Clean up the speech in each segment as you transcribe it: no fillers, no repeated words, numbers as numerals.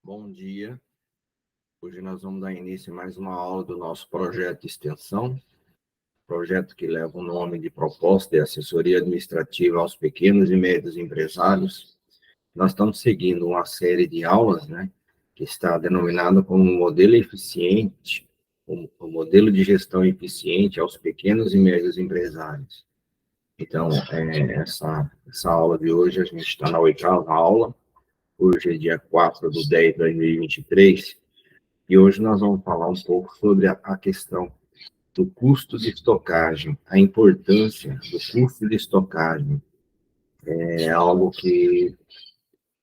Bom dia. Hoje nós vamos dar início a mais uma aula do nosso projeto de extensão, projeto que leva o nome de Proposta de Assessoria Administrativa aos Pequenos e Médios Empresários. Nós estamos seguindo uma série de aulas, que está denominada como modelo eficiente, o modelo de gestão eficiente aos pequenos e médios empresários. Então, essa aula de hoje, a gente está na 8ª aula. Hoje é dia 4/10/2023, e hoje nós vamos falar um pouco sobre a questão do custo de estocagem, a importância do custo de estocagem. É algo que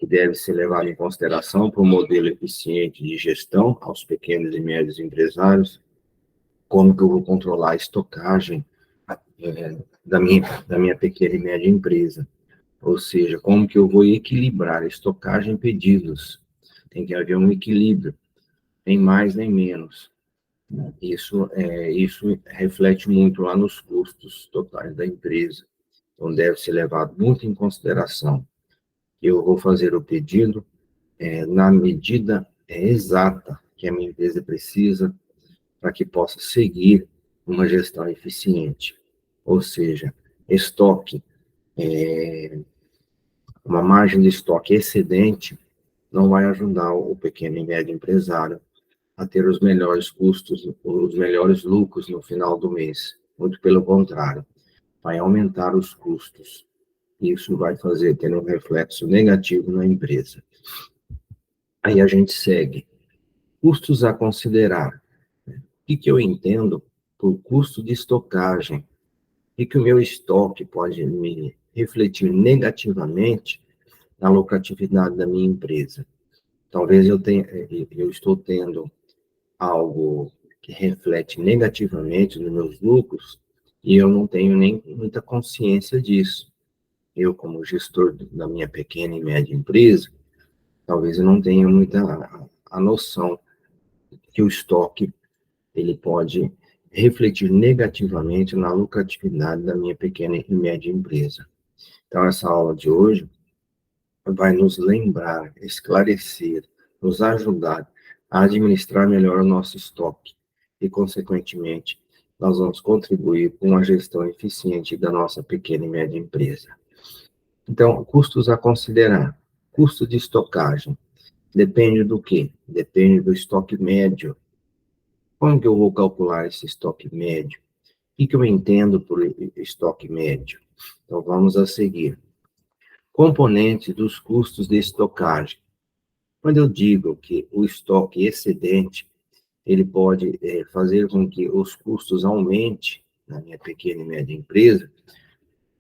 deve ser levado em consideração para um modelo eficiente de gestão aos pequenos e médios empresários. Como que eu vou controlar a estocagem da minha pequena e média empresa? Ou seja, como que eu vou equilibrar a estocagem e pedidos? Tem que haver um equilíbrio, nem mais nem menos. Isso reflete muito lá nos custos totais da empresa. Então, deve ser levado muito em consideração. Eu vou fazer o pedido na medida exata que a minha empresa precisa para que possa seguir uma gestão eficiente. Ou seja, estoque, uma margem de estoque excedente não vai ajudar o pequeno e médio empresário a ter os melhores custos, os melhores lucros no final do mês. Muito pelo contrário, vai aumentar os custos. Isso vai ter um reflexo negativo na empresa. Aí a gente segue. Custos a considerar. O que eu entendo por custo de estocagem? O que o meu estoque pode me refletir negativamente na lucratividade da minha empresa? Talvez eu estou tendo algo que reflete negativamente nos meus lucros e eu não tenho nem muita consciência disso. Eu, como gestor da minha pequena e média empresa, talvez eu não tenha muita a noção que o estoque ele pode refletir negativamente na lucratividade da minha pequena e média empresa. Então, essa aula de hoje vai nos lembrar, esclarecer, nos ajudar a administrar melhor o nosso estoque e, consequentemente, nós vamos contribuir com a gestão eficiente da nossa pequena e média empresa. Então, custos a considerar. Custo de estocagem. Depende do quê? Depende do estoque médio. Como que eu vou calcular esse estoque médio? O que eu entendo por estoque médio? Então, vamos a seguir. Componentes dos custos de estocagem. Quando eu digo que o estoque excedente, ele pode fazer com que os custos aumentem na minha pequena e média empresa,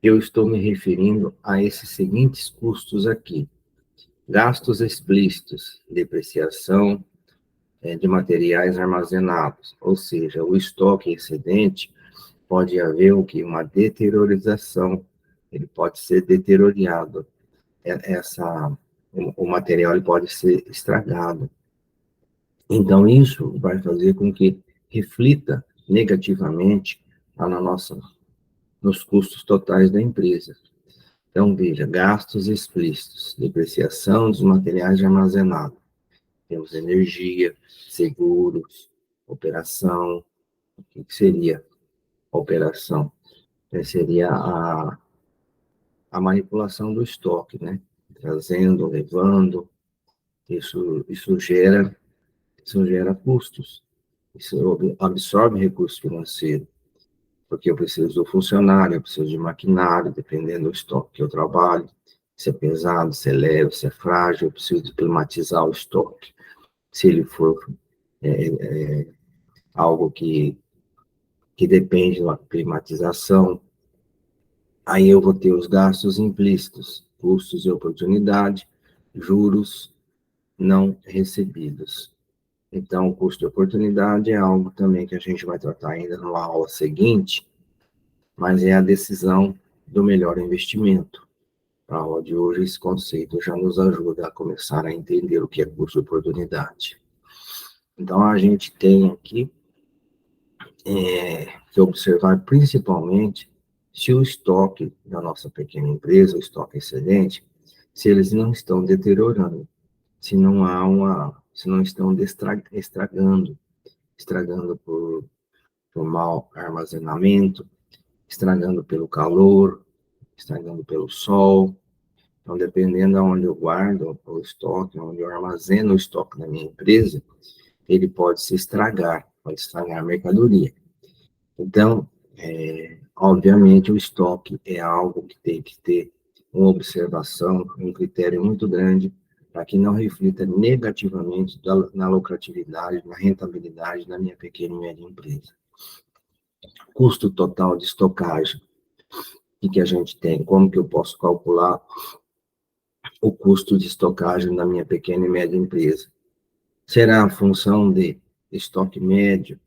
eu estou me referindo a esses seguintes custos aqui. Gastos explícitos, depreciação de materiais armazenados, ou seja, o estoque excedente pode haver uma deteriorização, ele pode ser deteriorado, o material ele pode ser estragado. Então, isso vai fazer com que reflita negativamente nos custos totais da empresa. Então, veja, gastos explícitos, depreciação dos materiais de armazenado. Temos energia, seguros, operação. O que seria operação? Seria a manipulação do estoque, Trazendo, levando. Isso gera custos. Isso absorve recurso financeiro. Porque eu preciso do funcionário, eu preciso de maquinário, dependendo do estoque que eu trabalho. Se é pesado, se é leve, se é frágil, eu preciso de climatizar o estoque. Se ele for algo que depende da climatização, aí eu vou ter os gastos implícitos, custos de oportunidade, juros não recebidos. Então, o custo de oportunidade é algo também que a gente vai tratar ainda numa aula seguinte, mas é a decisão do melhor investimento. A aula de hoje, esse conceito já nos ajuda a começar a entender o que é custo de oportunidade. Então, a gente tem aqui que observar principalmente se o estoque da nossa pequena empresa, o estoque excedente, se eles não estão deteriorando, se não estão estragando por mau armazenamento, estragando pelo calor, estragando pelo sol. Então, dependendo de onde eu guardo o estoque, onde eu armazeno o estoque da minha empresa, ele pode se estragar, pode estragar a mercadoria. Então, obviamente, o estoque é algo que tem que ter uma observação, um critério muito grande, para que não reflita negativamente na lucratividade, na rentabilidade da minha pequena e média empresa. Custo total de estocagem, o que a gente tem? Como que eu posso calcular o custo de estocagem da minha pequena e média empresa? Será a função de estoque médio,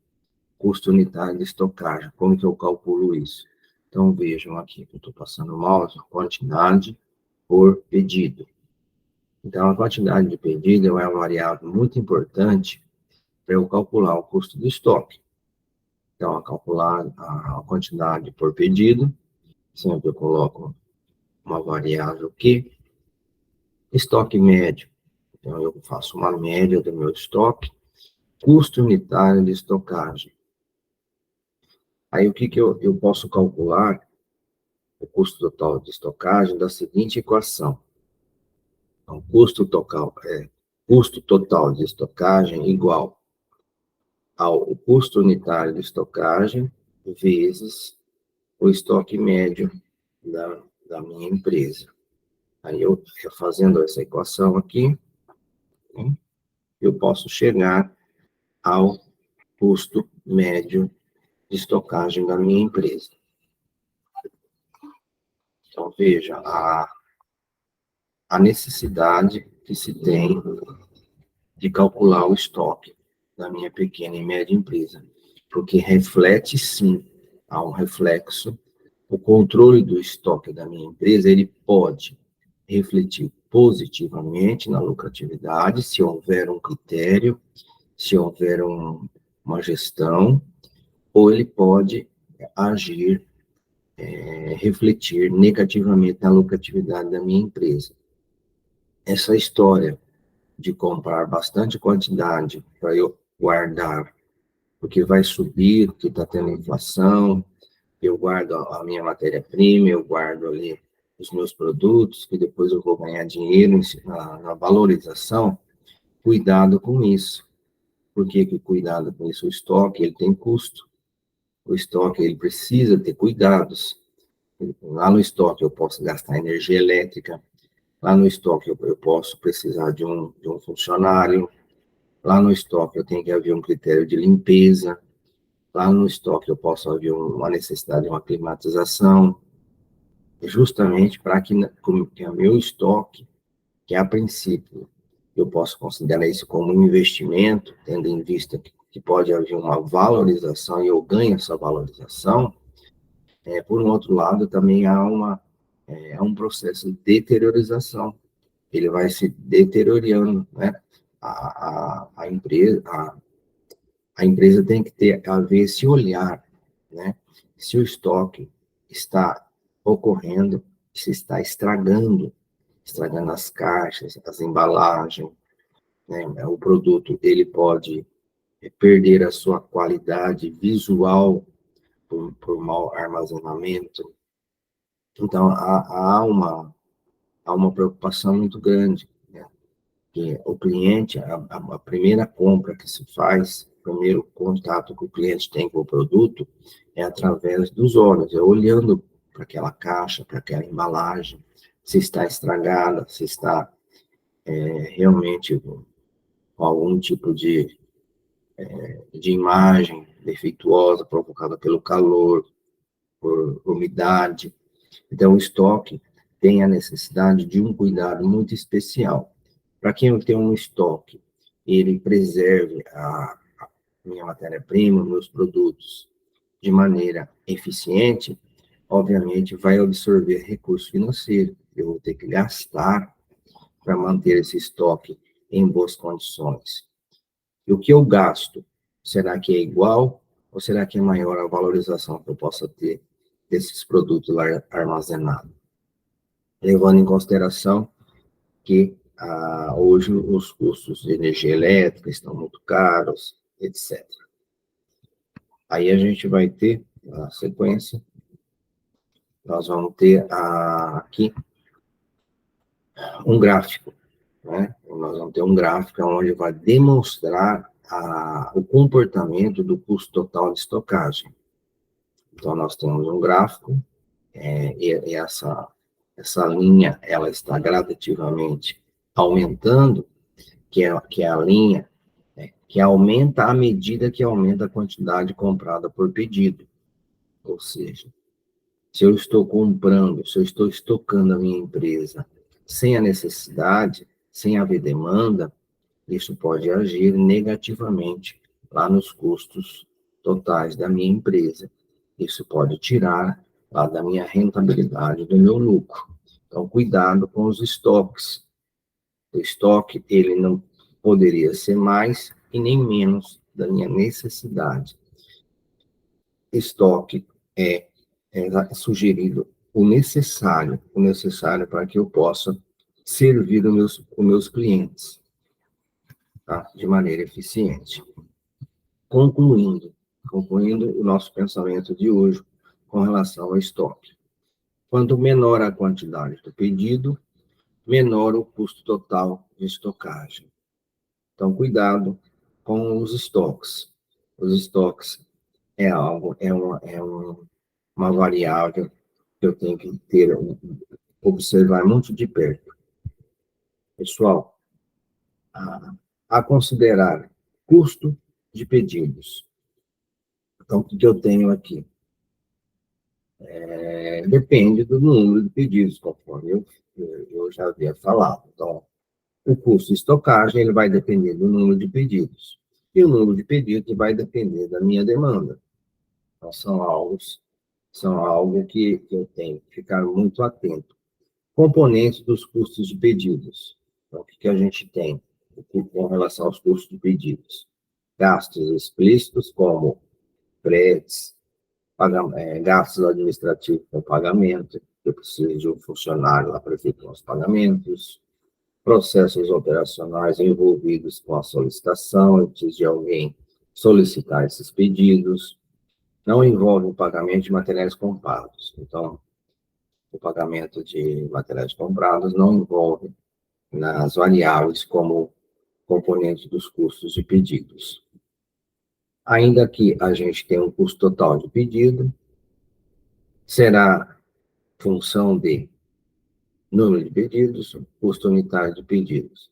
custo unitário de estocagem. Como que eu calculo isso? Então, vejam aqui que eu estou passando o mouse, quantidade por pedido. Então, a quantidade de pedido é uma variável muito importante para eu calcular o custo do estoque. Então, a calcular a quantidade por pedido, sempre eu coloco uma variável aqui, estoque médio. Então, eu faço uma média do meu estoque, custo unitário de estocagem. Aí, o que eu posso calcular? O custo total de estocagem da seguinte equação. Então, custo total de estocagem igual ao custo unitário de estocagem vezes o estoque médio da minha empresa. Aí, eu fazendo essa equação aqui, eu posso chegar ao custo médio de estocagem da minha empresa. Então, veja a necessidade que se tem de calcular o estoque da minha pequena e média empresa, porque reflete, sim, há um reflexo, o controle do estoque da minha empresa, ele pode refletir positivamente na lucratividade, se houver um critério, se houver uma gestão, ou ele pode agir, refletir negativamente na lucratividade da minha empresa. Essa história de comprar bastante quantidade para eu guardar, porque vai subir, porque está tendo inflação, eu guardo a minha matéria-prima, eu guardo ali os meus produtos, que depois eu vou ganhar dinheiro na valorização, cuidado com isso. Por que cuidado com isso? O estoque, ele tem custo. O estoque, ele precisa ter cuidados. Lá no estoque eu posso gastar energia elétrica, lá no estoque eu posso precisar de um funcionário, lá no estoque eu tenho que haver um critério de limpeza, lá no estoque eu posso haver uma necessidade de uma climatização, justamente para que o meu estoque, que a princípio eu posso considerar isso como um investimento, tendo em vista que pode haver uma valorização e eu ganho essa valorização, por um outro lado, também há um processo de deteriorização. Ele vai se deteriorando, né? A empresa tem que haver esse olhar, né? Se o estoque está ocorrendo, se está estragando as caixas, as embalagens, né? O produto, ele pode perder a sua qualidade visual por mau armazenamento. Então, há uma preocupação muito grande, né? Que o cliente, a primeira compra que se faz, o primeiro contato que o cliente tem com o produto é através dos olhos, é olhando para aquela caixa, para aquela embalagem, se está estragada, se está realmente com algum tipo de imagem defeituosa provocada pelo calor, por umidade. Então, o estoque tem a necessidade de um cuidado muito especial. Para quem tem um estoque, ele preserve a minha matéria-prima, meus produtos de maneira eficiente, obviamente vai absorver recurso financeiro. Eu vou ter que gastar para manter esse estoque em boas condições. E o que eu gasto, será que é igual ou será que é maior a valorização que eu possa ter desses produtos lá armazenados? Levando em consideração que hoje os custos de energia elétrica estão muito caros, etc. Aí a gente vai ter, na sequência, nós vamos ter aqui um gráfico, né? Nós vamos ter um gráfico onde vai demonstrar o comportamento do custo total de estocagem. Então, nós temos um gráfico, e essa linha, ela está gradativamente aumentando, que é a linha que aumenta à medida que aumenta a quantidade comprada por pedido. Ou seja, se eu estou comprando, se eu estou estocando a minha empresa sem a necessidade, sem haver demanda, isso pode agir negativamente lá nos custos totais da minha empresa. Isso pode tirar lá da minha rentabilidade, do meu lucro. Então, cuidado com os estoques. O estoque, ele não poderia ser mais e nem menos da minha necessidade. Estoque é sugerido o necessário para que eu possa servir os meus clientes, tá? De maneira eficiente. Concluindo o nosso pensamento de hoje com relação ao estoque. Quanto menor a quantidade do pedido, menor o custo total de estocagem. Então, cuidado com os estoques. Os estoques é uma variável que eu tenho que observar muito de perto. Pessoal, a considerar custo de pedidos. Então, o que eu tenho aqui? Depende do número de pedidos, conforme eu já havia falado. Então, o custo de estocagem ele vai depender do número de pedidos. E o número de pedidos vai depender da minha demanda. Então, são algo que eu tenho que ficar muito atento. Componentes dos custos de pedidos. Então, o que a gente tem com relação aos custos de pedidos? Gastos explícitos, como fretes, gastos administrativos com pagamento, eu preciso de um funcionário lá para efetuar os pagamentos, processos operacionais envolvidos com a solicitação, antes de alguém solicitar esses pedidos, não envolve o pagamento de materiais comprados. Então, o pagamento de materiais comprados não envolve nas variáveis como componente dos custos de pedidos. Ainda que a gente tenha um custo total de pedido, será função de número de pedidos, custo unitário de pedidos.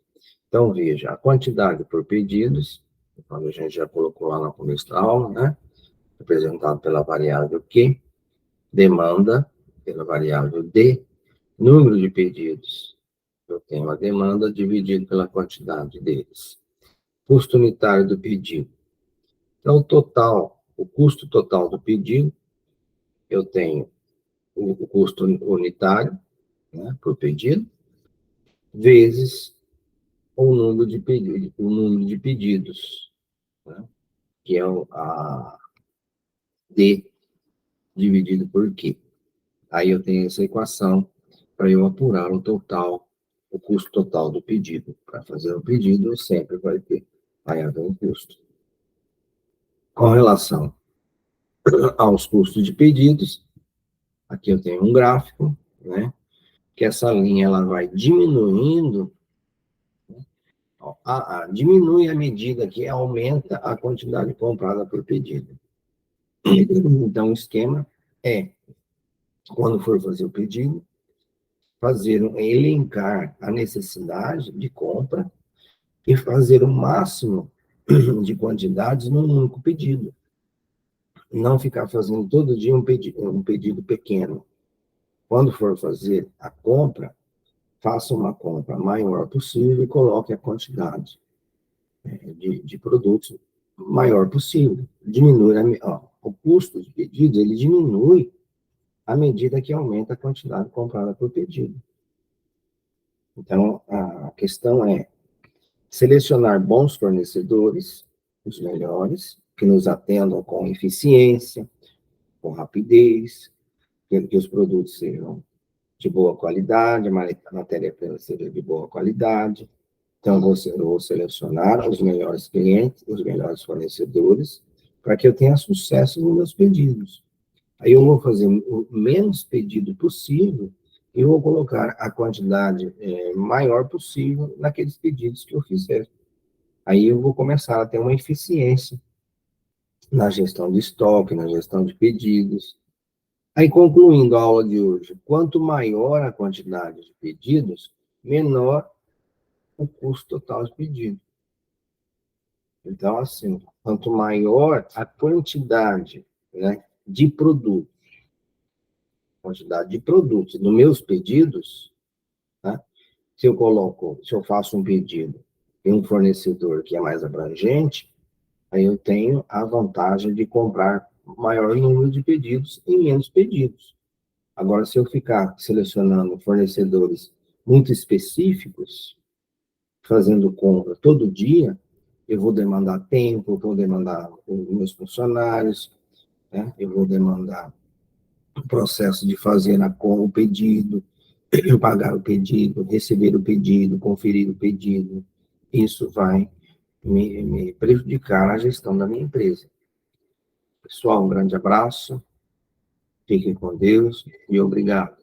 Então, veja, a quantidade por pedidos, quando a gente já colocou lá no começo da aula, né? Representado pela variável Q, demanda pela variável D, número de pedidos. Eu tenho a demanda dividido pela quantidade deles. Custo unitário do pedido. Então, o custo total do pedido, eu tenho o custo unitário, né, por pedido, vezes o número de pedidos, né, que é a D dividido por Q. Aí eu tenho essa equação para eu apurar o custo total do pedido. Para fazer o pedido, sempre vai haver um custo. Com relação aos custos de pedidos, aqui eu tenho um gráfico, né? Que essa linha ela vai diminuindo, né? Diminui à medida que aumenta a quantidade comprada por pedido. Então, o esquema é, quando for fazer o pedido, elencar a necessidade de compra e fazer o máximo de quantidades num único pedido. Não ficar fazendo todo dia um pedido pequeno. Quando for fazer a compra, faça uma compra maior possível e coloque a quantidade de produtos maior possível. Diminui o custo de pedido, ele diminui à medida que aumenta a quantidade comprada por pedido. Então, a questão é selecionar bons fornecedores, os melhores, que nos atendam com eficiência, com rapidez, que os produtos sejam de boa qualidade, a matéria-prima seja de boa qualidade. Então, eu vou selecionar os melhores clientes, os melhores fornecedores, para que eu tenha sucesso nos meus pedidos. Aí eu vou fazer o menos pedido possível e vou colocar a quantidade maior possível naqueles pedidos que eu fizer. Aí eu vou começar a ter uma eficiência na gestão de estoque, na gestão de pedidos. Aí, concluindo a aula de hoje, quanto maior a quantidade de pedidos, menor o custo total de pedido. Então, assim, quanto maior a quantidade, né, de produtos, nos meus pedidos, né, se eu faço um pedido em um fornecedor que é mais abrangente, aí eu tenho a vantagem de comprar maior número de pedidos em menos pedidos. Agora, se eu ficar selecionando fornecedores muito específicos, fazendo compra todo dia, eu vou demandar tempo, eu vou demandar os meus funcionários, né? Eu vou demandar o processo de fazer o pedido, pagar o pedido, receber o pedido, conferir o pedido. Isso vai me prejudicar na gestão da minha empresa. Pessoal, um grande abraço, fiquem com Deus e obrigado.